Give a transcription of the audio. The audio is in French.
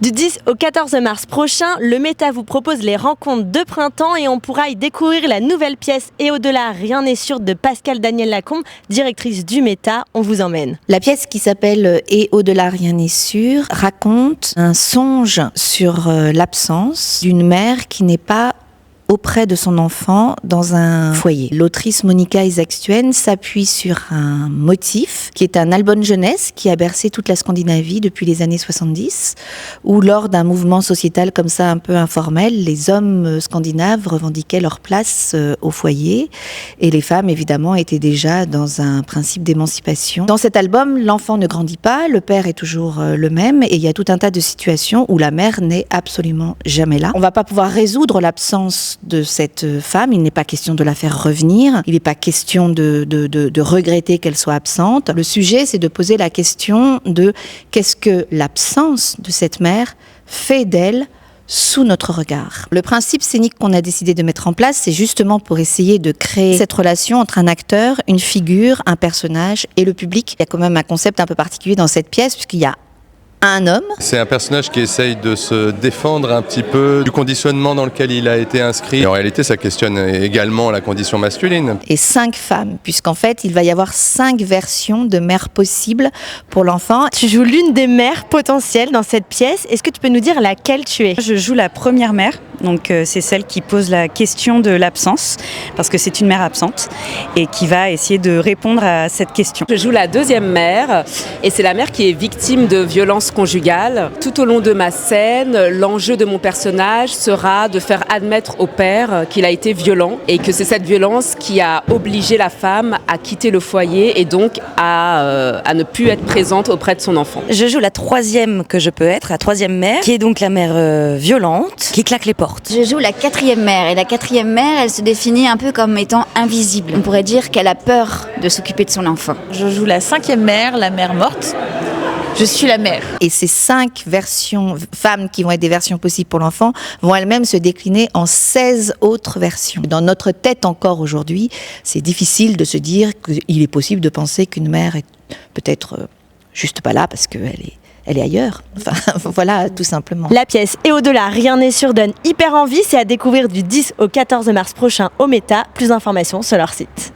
Du 10 au 14 mars prochain, le Méta vous propose les rencontres de printemps et on pourra y découvrir la nouvelle pièce Et au-delà, rien n'est sûr de Pascale Daniel-Lacombe, directrice du Méta. On vous emmène. La pièce qui s'appelle Et au-delà, rien n'est sûr raconte un songe sur l'absence d'une mère qui n'est pas auprès de son enfant dans un foyer. L'autrice Monica Isakstuen s'appuie sur un motif qui est un album jeunesse qui a bercé toute la Scandinavie depuis les années 70, où lors d'un mouvement sociétal comme ça un peu informel, les hommes scandinaves revendiquaient leur place au foyer et les femmes évidemment étaient déjà dans un principe d'émancipation. Dans cet album, l'enfant ne grandit pas, le père est toujours le même et il y a tout un tas de situations où la mère n'est absolument jamais là. On va pas pouvoir résoudre l'absence de cette femme, il n'est pas question de la faire revenir, il n'est pas question de regretter qu'elle soit absente. Le sujet, c'est de poser la question de qu'est-ce que l'absence de cette mère fait d'elle sous notre regard. Le principe scénique qu'on a décidé de mettre en place, c'est justement pour essayer de créer cette relation entre un acteur, une figure, un personnage et le public. Il y a quand même un concept un peu particulier dans cette pièce, puisqu'il y a un homme. C'est un personnage qui essaye de se défendre un petit peu du conditionnement dans lequel il a été inscrit. Et en réalité, ça questionne également la condition masculine. Et 5 femmes, puisqu'en fait, il va y avoir 5 versions de mères possibles pour l'enfant. Tu joues l'une des mères potentielles dans cette pièce. Est-ce que tu peux nous dire laquelle tu es ? Je joue la première mère, donc c'est celle qui pose la question de l'absence, parce que c'est une mère absente, et qui va essayer de répondre à cette question. Je joue la deuxième mère, et c'est la mère qui est victime de violences conjugales. Tout au long de ma scène, l'enjeu de mon personnage sera de faire admettre au père qu'il a été violent, et que c'est cette violence qui a obligé la femme à quitter le foyer, et donc à ne plus être présente auprès de son enfant. Je joue la troisième que je peux être, la troisième mère, qui est donc la mère violente, qui claque les portes. Je joue la quatrième mère, et la quatrième mère, elle se définit un peu comme étant invisible. On pourrait dire qu'elle a peur de s'occuper de son enfant. Je joue la cinquième mère, la mère morte. Je suis la mère. Et ces 5 versions, femmes qui vont être des versions possibles pour l'enfant, vont elles-mêmes se décliner en 16 autres versions. Dans notre tête encore aujourd'hui, c'est difficile de se dire qu'il est possible de penser qu'une mère est peut-être juste pas là parce qu'elle est ailleurs. Enfin, voilà, tout simplement. La pièce Et au-delà, rien n'est sûr donne hyper envie. C'est à découvrir du 10 au 14 mars prochain au Méta. Plus d'informations sur leur site.